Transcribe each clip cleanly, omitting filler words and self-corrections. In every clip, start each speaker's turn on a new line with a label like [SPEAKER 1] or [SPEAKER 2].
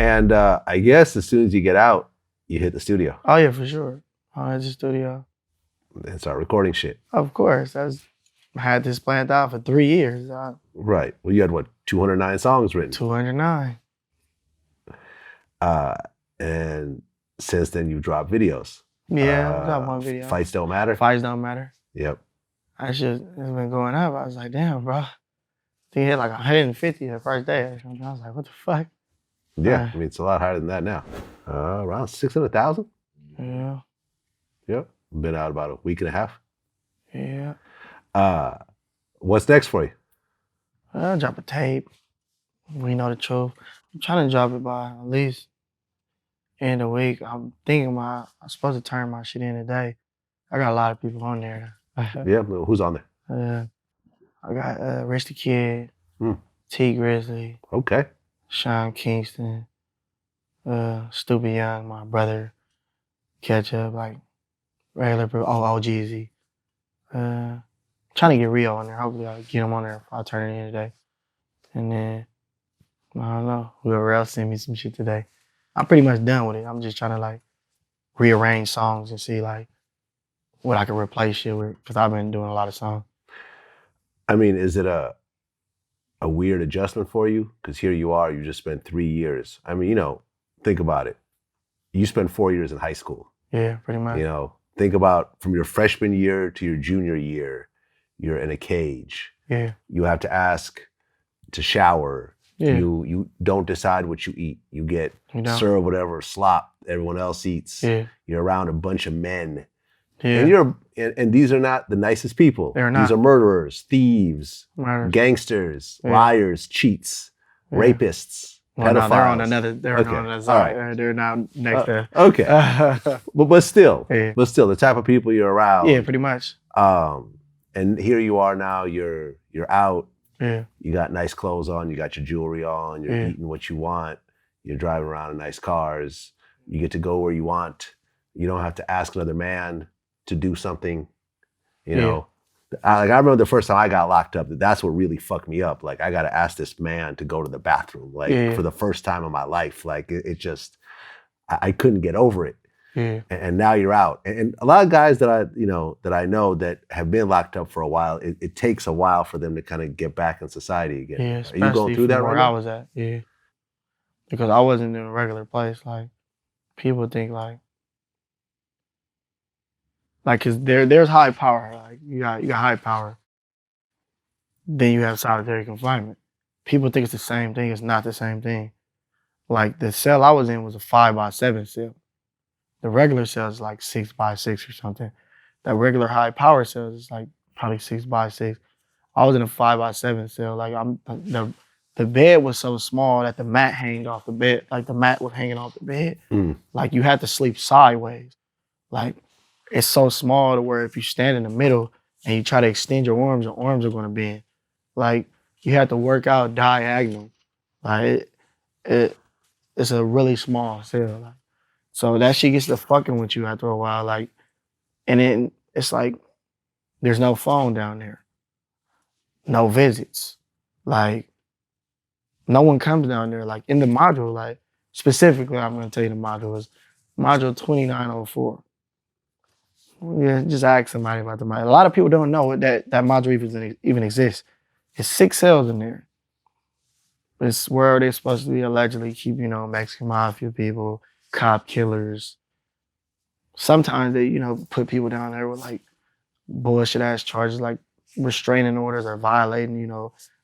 [SPEAKER 1] And I guess as soon as you get out, you hit the studio
[SPEAKER 2] Oh yeah, for sure. I hit the studio.
[SPEAKER 1] and start recording shit.
[SPEAKER 2] Of course, I had this planned out for 3 years.
[SPEAKER 1] Right. Well, you had what, 209 songs written?
[SPEAKER 2] 209.
[SPEAKER 1] And since then, you dropped videos.
[SPEAKER 2] Yeah, I got one video.
[SPEAKER 1] Fights Don't Matter?
[SPEAKER 2] Fights Don't Matter.
[SPEAKER 1] Yep.
[SPEAKER 2] It's been going up. I was like, damn, bro. He hit like 150 the first day or something. I was like, what the fuck?
[SPEAKER 1] Yeah, I mean, it's a lot higher than that now. Around 600,000?
[SPEAKER 2] Yeah.
[SPEAKER 1] Yep. Been out about a week and a half.
[SPEAKER 2] Yeah.
[SPEAKER 1] What's next for you?
[SPEAKER 2] I'll drop a tape. We know the truth. I'm trying to drop it by at least end of the week. I'm thinking I'm supposed to turn my shit in today. I got a lot of people on there.
[SPEAKER 1] Yeah, who's on there?
[SPEAKER 2] I got Rich the Kid, T Grizzly,
[SPEAKER 1] Okay.
[SPEAKER 2] Sean Kingston, Stupid Young, my brother, Ketchup, like regular OGZ. Trying to get Rio on there. Hopefully I'll get him on there if I turn it in today. And then, I don't know, whoever else send me some shit today. I'm pretty much done with it. I'm just trying to like rearrange songs and see like what I can replace shit with, because I've been doing a lot of songs.
[SPEAKER 1] I mean, is it a weird adjustment for you? Because here you are, you just spent 3 years. I mean, think about it. You spent 4 years in high school.
[SPEAKER 2] Yeah, pretty much.
[SPEAKER 1] Think about from your freshman year to your junior year, you're in a cage.
[SPEAKER 2] Yeah.
[SPEAKER 1] You have to ask to shower.
[SPEAKER 2] Yeah.
[SPEAKER 1] You don't decide what you eat. You get served whatever slop everyone else eats.
[SPEAKER 2] Yeah.
[SPEAKER 1] You're around a bunch of men.
[SPEAKER 2] Yeah.
[SPEAKER 1] And these are not the nicest people.
[SPEAKER 2] They're not.
[SPEAKER 1] These are murderers, thieves, gangsters, liars, cheats, rapists, pedophiles.
[SPEAKER 2] They're on another side.
[SPEAKER 1] Right.
[SPEAKER 2] They're now next to.
[SPEAKER 1] Okay. but still, the type of people you're around.
[SPEAKER 2] Yeah, pretty much.
[SPEAKER 1] And here you are now. You're out.
[SPEAKER 2] Yeah.
[SPEAKER 1] You got nice clothes on. You got your jewelry on. You're eating what you want. You're driving around in nice cars. You get to go where you want. You don't have to ask another man to do something, I remember the first time I got locked up, that's what really fucked me up. Like, I got to ask this man to go to the bathroom, for the first time in my life. Like, it just, I couldn't get over it.
[SPEAKER 2] Yeah.
[SPEAKER 1] And now you're out. And a lot of guys that I know that have been locked up for a while, it takes a while for them to kind of get back in society again.
[SPEAKER 2] Yeah,
[SPEAKER 1] Are you going through that right now?
[SPEAKER 2] Where I was at, yeah. Because I wasn't in a regular place. Like, people think cause there's high power. Like, you got high power. Then you have solitary confinement. People think it's the same thing. It's not the same thing. Like, the cell I was in was a 5x7 cell. The regular cell is like 6x6 or something. That regular high power cell is like probably 6x6. I was in a 5x7 cell. Like, the bed was so small that the mat hanged off the bed. Like, the mat was hanging off the bed. Like, you had to sleep sideways. Like, it's so small to where if you stand in the middle and you try to extend your arms are going to bend. Like, you have to work out diagonal. Like, it's a really small cell. Like, so that shit gets to fucking with you after a while. Like, and then it's like, there's no phone down there. No visits. Like, no one comes down there. Like, in the module, like, specifically, I'm going to tell you the module is module 2904. Yeah, just ask somebody about the module. A lot of people don't know that module even exists. It's 6 cells in there. It's where they're supposed to be allegedly keep, Mexican mafia people, cop killers. Sometimes they, put people down there with like bullshit ass charges like restraining orders or violating,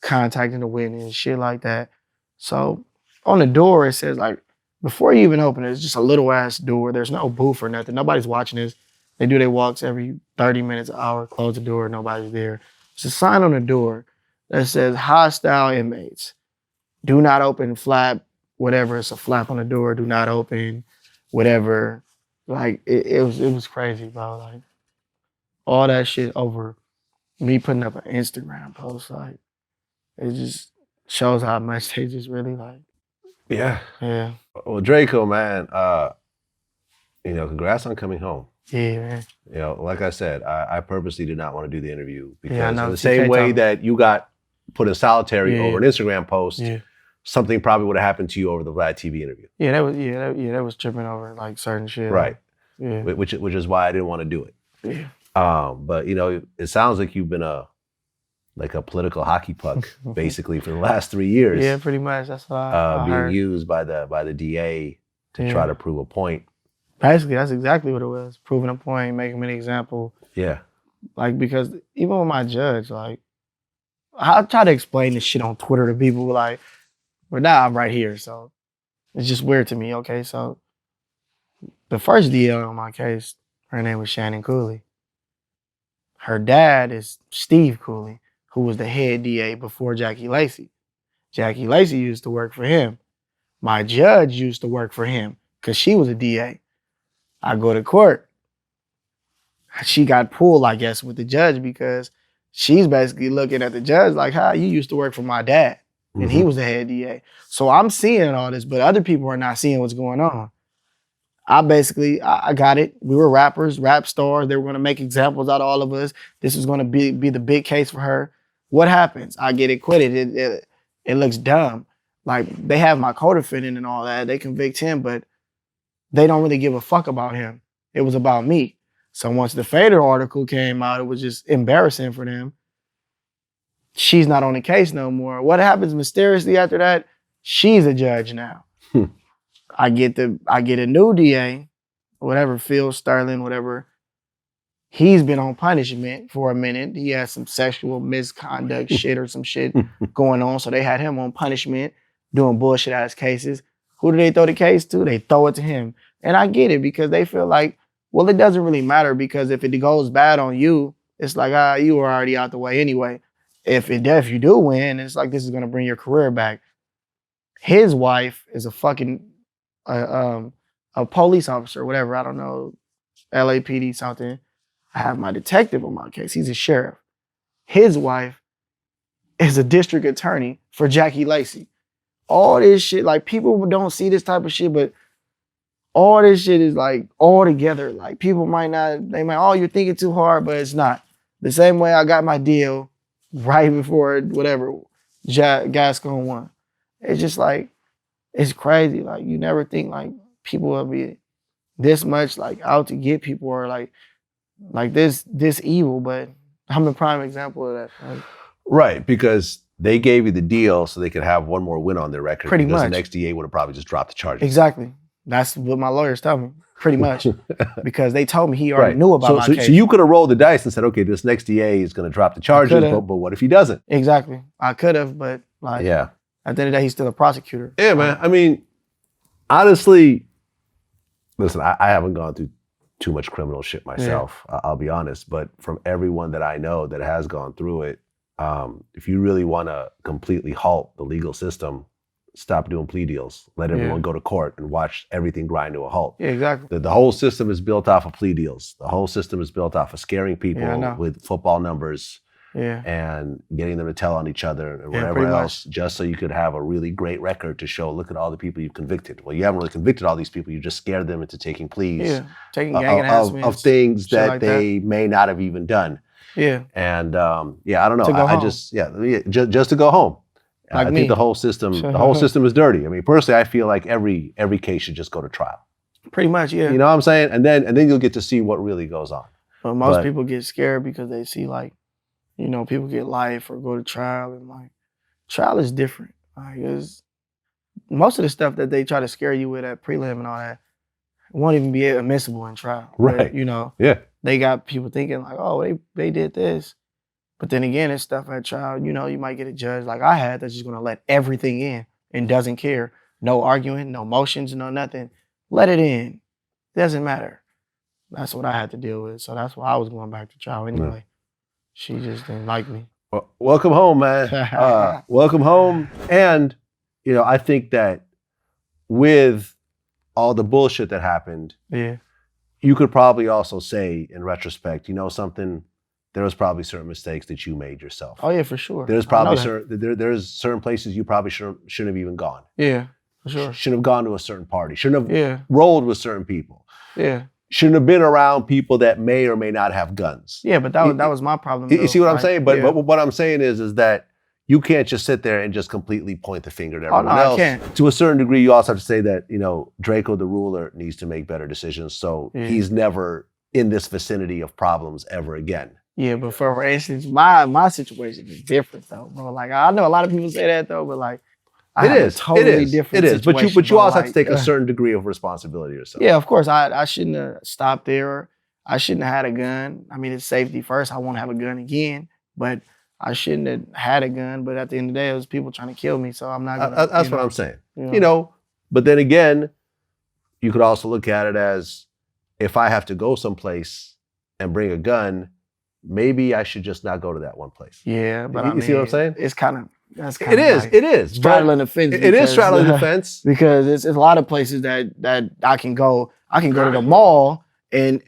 [SPEAKER 2] contacting the witness, shit like that. So on the door, it says like, before you even open it, it's just a little ass door. There's no booth or nothing. Nobody's watching this. They do their walks every 30 minutes, an hour, close the door, nobody's there. There's a sign on the door that says hostile inmates. Do not open flap, whatever. It's a flap on the door. Do not open, whatever. Like, it was crazy, bro. Like, all that shit over me putting up an Instagram post. Like, it just shows how much they just really like.
[SPEAKER 1] Yeah.
[SPEAKER 2] Yeah.
[SPEAKER 1] Well, Drakeo, man, congrats on coming home.
[SPEAKER 2] Yeah, man.
[SPEAKER 1] Like I said, I purposely did not want to do the interview because
[SPEAKER 2] in
[SPEAKER 1] the same way that you got put in solitary over an Instagram post, something probably would have happened to you over the VladTV interview.
[SPEAKER 2] Yeah, that was tripping over like certain shit.
[SPEAKER 1] Right.
[SPEAKER 2] Yeah.
[SPEAKER 1] Which is why I didn't want to do it.
[SPEAKER 2] Yeah.
[SPEAKER 1] But you know, it sounds like you've been a political hockey puck basically for the last 3 years.
[SPEAKER 2] Yeah, pretty much. That's what I
[SPEAKER 1] being
[SPEAKER 2] heard.
[SPEAKER 1] used by the DA to try to prove a point.
[SPEAKER 2] Basically, that's exactly what it was. Proving a point, making an example.
[SPEAKER 1] Yeah.
[SPEAKER 2] Like, because even with my judge, like, I try to explain this shit on Twitter to people, like, but now I'm right here, so it's just weird to me. Okay, so the first DL on my case, her name was Shannon Cooley. Her dad is Steve Cooley, who was the head DA before Jackie Lacey. Jackie Lacey used to work for him. My judge used to work for him because she was a DA. I go to court. She got pulled, I guess, with the judge because she's basically looking at the judge like, "How you used to work for my dad, and he was the head DA." So I'm seeing all this, but other people are not seeing what's going on. I got it. We were rappers, rap stars. They were going to make examples out of all of us. This was going to be the big case for her. What happens? I get acquitted. It looks dumb. Like, they have my co-defendant and all that. They convict him, but they don't really give a fuck about him. It was about me. So once the Fader article came out, it was just embarrassing for them. She's not on the case no more. What happens mysteriously after that? She's a judge now. I get a new DA, whatever, Phil Sterling, whatever. He's been on punishment for a minute. He has some sexual misconduct shit or some shit going on. So they had him on punishment, doing bullshit ass cases. Who do they throw the case to? They throw it to him. And I get it because they feel like, well, it doesn't really matter because if it goes bad on you, it's like, you were already out the way anyway. If you do win, it's like this is gonna bring your career back. His wife is a fucking a police officer, whatever, I don't know, LAPD something. I have my detective on my case. He's a sheriff. His wife is a district attorney for Jackie Lacey. All this shit, like, people don't see this type of shit, but all this shit is like all together. Like, people might, oh, you're thinking too hard, but it's not. The same way I got my deal right before whatever Gascon won. It's just like, it's crazy. Like, you never think like people will be this much like out to get people or like this evil, but I'm the prime example of that. Like,
[SPEAKER 1] right, because they gave you the deal so they could have one more win on their record.
[SPEAKER 2] Pretty
[SPEAKER 1] because
[SPEAKER 2] much.
[SPEAKER 1] The next DA would have probably just dropped the charges.
[SPEAKER 2] Exactly. That's what my lawyers tell me, pretty much. Because they told me he already knew about my case.
[SPEAKER 1] So you could have rolled the dice and said, okay, this next DA is going to drop the charges, but what if he doesn't?
[SPEAKER 2] Exactly. I could have, but like,
[SPEAKER 1] yeah.
[SPEAKER 2] At the end of the day, he's still a prosecutor.
[SPEAKER 1] Yeah, man. I mean, honestly, listen, I haven't gone through too much criminal shit myself, I'll be honest. But from everyone that I know that has gone through it, if you really want to completely halt the legal system, stop doing plea deals. Let everyone go to court and watch everything grind to a halt.
[SPEAKER 2] Yeah, exactly.
[SPEAKER 1] The whole system is built off of plea deals. The whole system is built off of scaring people with football numbers and getting them to tell on each other and whatever else, just so you could have a really great record to show, look at all the people you've convicted. Well, you haven't really convicted all these people. You just scared them into taking pleas
[SPEAKER 2] taking gang enhancements,
[SPEAKER 1] of things that
[SPEAKER 2] like
[SPEAKER 1] they may not have even done.
[SPEAKER 2] Yeah.
[SPEAKER 1] And I don't know.
[SPEAKER 2] I
[SPEAKER 1] just to go home.
[SPEAKER 2] Like
[SPEAKER 1] I think the whole system is dirty. I mean, personally, I feel like every case should just go to trial.
[SPEAKER 2] Pretty much, yeah.
[SPEAKER 1] You know what I'm saying? And then you'll get to see what really goes on.
[SPEAKER 2] But most people get scared because they see, like, you know, people get life or go to trial, and like, trial is different. Like, most of the stuff that they try to scare you with at prelim and all that won't even be admissible in trial.
[SPEAKER 1] Right.
[SPEAKER 2] But, you know, they got people thinking like, oh, they did this. But then again, it's stuff at trial, you know, you might get a judge like I had that's just gonna let everything in and doesn't care. No arguing, no motions, no nothing. Let it in. Doesn't matter. That's what I had to deal with. So that's why I was going back to trial anyway. Yeah. She just didn't like me.
[SPEAKER 1] Well, welcome home, man. Welcome home. And, you know, I think that with all the bullshit that happened, you could probably also say in retrospect, you know something, there was probably certain mistakes that you made yourself.
[SPEAKER 2] Oh yeah, for sure.
[SPEAKER 1] There's probably there's certain places you probably shouldn't have even gone.
[SPEAKER 2] Yeah, for sure.
[SPEAKER 1] Shouldn't have gone to a certain party. Shouldn't have rolled with certain people.
[SPEAKER 2] Yeah.
[SPEAKER 1] Shouldn't have been around people that may or may not have guns.
[SPEAKER 2] Yeah, but that was my problem.
[SPEAKER 1] You see what I'm saying? But what I'm saying is that you can't just sit there and just completely point the finger at
[SPEAKER 2] Oh,
[SPEAKER 1] everyone
[SPEAKER 2] no, I
[SPEAKER 1] else.
[SPEAKER 2] can't.
[SPEAKER 1] To a certain degree, you also have to say that, Drakeo the ruler needs to make better decisions. So he's never in this vicinity of problems ever again.
[SPEAKER 2] Yeah, but for instance, my situation is different though, bro. Like I know a lot of people say that though, but like I have a totally different situation.
[SPEAKER 1] But you
[SPEAKER 2] bro.
[SPEAKER 1] also
[SPEAKER 2] like,
[SPEAKER 1] have to take a certain degree of responsibility yourself.
[SPEAKER 2] Yeah, of course. I shouldn't have stopped there. I shouldn't have had a gun. I mean, it's safety first. I won't have a gun again, but I shouldn't have had a gun. But at the end of the day, it was people trying to kill me, so I'm not gonna.
[SPEAKER 1] That's what I'm saying. But then again, you could also look at it as, if I have to go someplace and bring a gun, maybe I should just not go to that one place.
[SPEAKER 2] Yeah, but
[SPEAKER 1] you see what I'm saying?
[SPEAKER 2] It's kind of.
[SPEAKER 1] It is
[SPEAKER 2] straddling the fence.
[SPEAKER 1] It is straddling the fence
[SPEAKER 2] because it's a lot of places that I can go. I can go to the mall and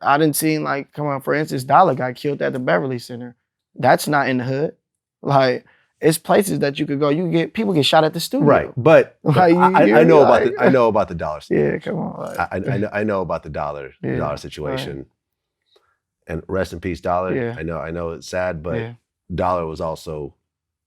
[SPEAKER 2] I didn't see like, come on, for instance, Dollar got killed at the Beverly Center. That's not in the hood. Like it's places that you could go. People get shot at the studio.
[SPEAKER 1] Right, but
[SPEAKER 2] like,
[SPEAKER 1] I know about the dollar.
[SPEAKER 2] Yeah, come on.
[SPEAKER 1] Like, I know about the dollar situation. Right. And rest in peace, Dollar.
[SPEAKER 2] Yeah.
[SPEAKER 1] I know it's sad, but Dollar was also.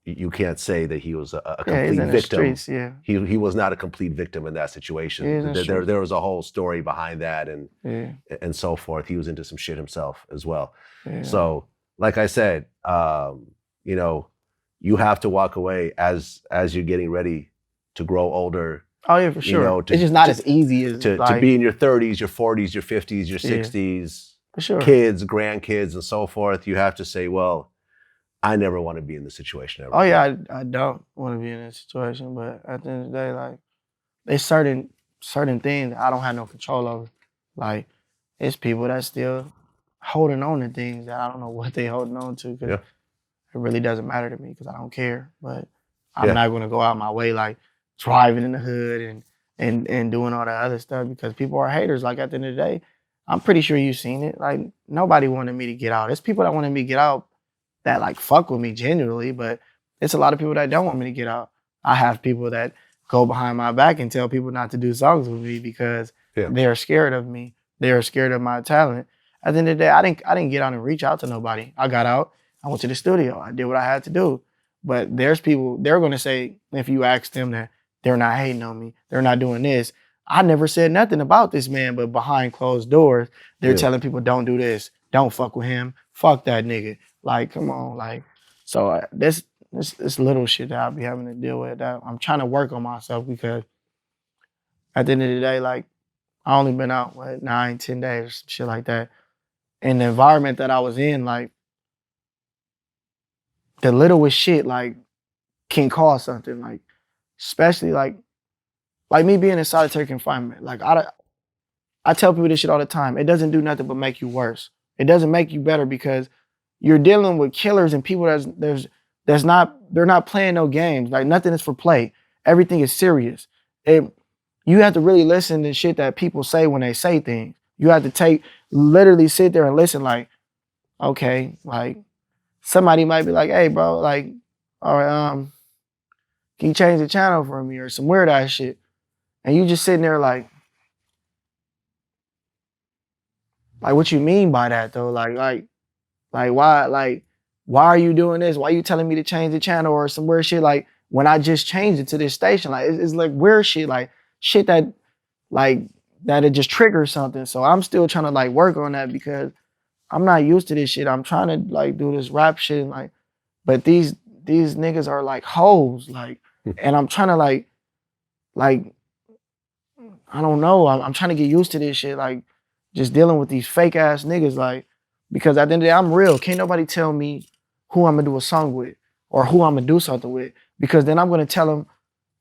[SPEAKER 1] You can't say that he was a complete victim.
[SPEAKER 2] Streets, yeah.
[SPEAKER 1] He was not a complete victim in that situation. There was a whole story behind that and so forth. He was into some shit himself as well. Yeah. So, like I said, you have to walk away as you're getting ready to grow older.
[SPEAKER 2] Oh yeah, for sure. It's just not as easy as
[SPEAKER 1] to be in your 30s, your 40s, your 50s, your 60s,
[SPEAKER 2] for sure.
[SPEAKER 1] Kids, grandkids, and so forth. You have to say, well, I never want to be in this situation ever.
[SPEAKER 2] Oh yeah, I don't want to be in this situation, but at the end of the day, like there's certain things I don't have no control over. Like it's people that still holding on to things that I don't know what they holding on to because it really doesn't matter to me because I don't care. But I'm not going to go out my way like driving in the hood and doing all that other stuff because people are haters. Like at the end of the day, I'm pretty sure you've seen it. Like nobody wanted me to get out. It's people that wanted me to get out that like fuck with me genuinely, but it's a lot of people that don't want me to get out. I have people that go behind my back and tell people not to do songs with me because they're scared of me. They're scared of my talent. At the end of the day, I didn't get out and reach out to nobody. I got out, I went to the studio, I did what I had to do. But there's people, they're gonna say, if you ask them that they're not hating on me, they're not doing this. I never said nothing about this man, but behind closed doors, they're telling people don't do this, don't fuck with him, fuck that nigga. Like, come on, like, so this little shit that I'll be having to deal with. That I'm trying to work on myself because at the end of the day, like, I only been out 9, 10 days, shit like that. And the environment that I was in, like, the littlest shit, like, can cause something. Like, especially like me being in solitary confinement. Like, I tell people this shit all the time. It doesn't do nothing but make you worse. It doesn't make you better because you're dealing with killers and people they're not playing no games. Like nothing is for play. Everything is serious. You have to really listen to shit that people say when they say things. You have to literally sit there and listen like, okay, like somebody might be like, hey bro, like, all right, can you change the channel for me or some weird ass shit? And you just sitting there like what you mean by that though? Like why are you doing this? Why are you telling me to change the channel or some weird shit? Like when I just changed it to this station, like it's like weird shit, like shit that it just triggers something. So I'm still trying to like work on that because I'm not used to this shit. I'm trying to like do this rap shit and like, but these niggas are like hoes, like, and I'm trying to like I don't know. I'm trying to get used to this shit, like just dealing with these fake ass niggas, like. Because at the end of the day, I'm real. Can't nobody tell me who I'm gonna do a song with or who I'm gonna do something with. Because then I'm gonna tell them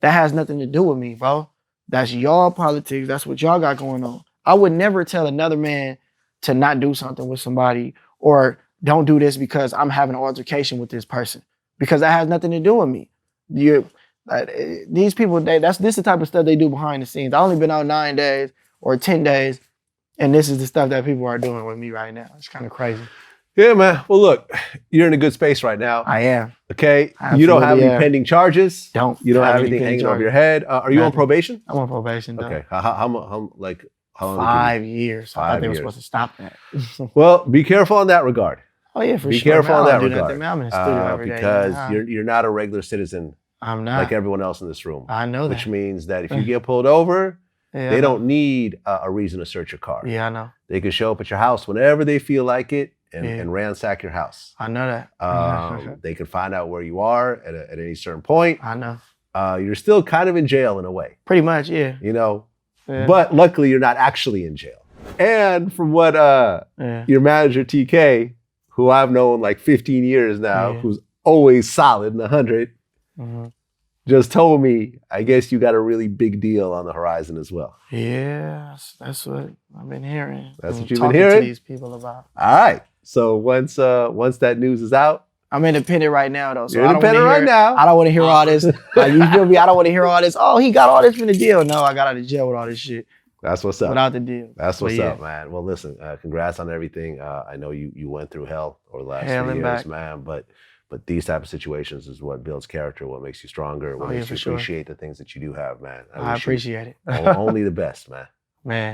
[SPEAKER 2] that has nothing to do with me, bro. That's y'all politics. That's what y'all got going on. I would never tell another man to not do something with somebody or don't do this because I'm having an altercation with this person. Because that has nothing to do with me. These people, this is the type of stuff they do behind the scenes. I only been out 9 days or 10 days. And this is the stuff that people are doing with me right now. It's kind of crazy.
[SPEAKER 1] Yeah, man. Well, look, you're in a good space right now.
[SPEAKER 2] I am.
[SPEAKER 1] Okay. You don't have any pending charges. You don't have anything hanging over your head. Are you on probation?
[SPEAKER 2] I'm on probation, though.
[SPEAKER 1] Okay. How long?
[SPEAKER 2] 5 years. I thought they were supposed to stop that.
[SPEAKER 1] Well, be careful in that regard.
[SPEAKER 2] Oh yeah, for
[SPEAKER 1] Be
[SPEAKER 2] sure.
[SPEAKER 1] careful
[SPEAKER 2] man.
[SPEAKER 1] in
[SPEAKER 2] I
[SPEAKER 1] that
[SPEAKER 2] don't do
[SPEAKER 1] regard.
[SPEAKER 2] nothing, man. I'm in the studio every day.
[SPEAKER 1] Because
[SPEAKER 2] man.
[SPEAKER 1] you're not a regular citizen
[SPEAKER 2] I'm not.
[SPEAKER 1] like everyone else in this room.
[SPEAKER 2] I know that.
[SPEAKER 1] Which means that if you get pulled over,
[SPEAKER 2] Yeah,
[SPEAKER 1] they don't need a reason to search your car.
[SPEAKER 2] Yeah, I know.
[SPEAKER 1] They can show up at your house whenever they feel like it and,
[SPEAKER 2] Yeah.
[SPEAKER 1] and ransack your house.
[SPEAKER 2] I know that.
[SPEAKER 1] They can find out where you are at any certain point.
[SPEAKER 2] I know.
[SPEAKER 1] You're still kind of in jail in a way.
[SPEAKER 2] Pretty much, yeah.
[SPEAKER 1] You know,
[SPEAKER 2] Yeah.
[SPEAKER 1] but luckily you're not actually in jail. And from what your manager TK, who I've known like 15 years now, who's always solid and 100, just told me, I guess you got a really big deal on the horizon as well.
[SPEAKER 2] Yeah, that's what I've been hearing.
[SPEAKER 1] That's what you've been hearing?
[SPEAKER 2] Talking to these people about.
[SPEAKER 1] All right. So once that news is out.
[SPEAKER 2] I'm independent right now, though. So
[SPEAKER 1] You're independent right now.
[SPEAKER 2] I don't want to hear all this. Like, you feel me? I don't want to hear all this. Oh, he got all this from the deal. No, I got out of jail with all this shit.
[SPEAKER 1] That's what's up.
[SPEAKER 2] Without the deal.
[SPEAKER 1] That's what's up, man. Well, listen, congrats on everything. I know you went through hell over the last 3 years, man. But these type of situations is what builds character, what makes you stronger, what makes you appreciate the things that you do have, man.
[SPEAKER 2] I appreciate it.
[SPEAKER 1] Only the best, man.
[SPEAKER 2] Man.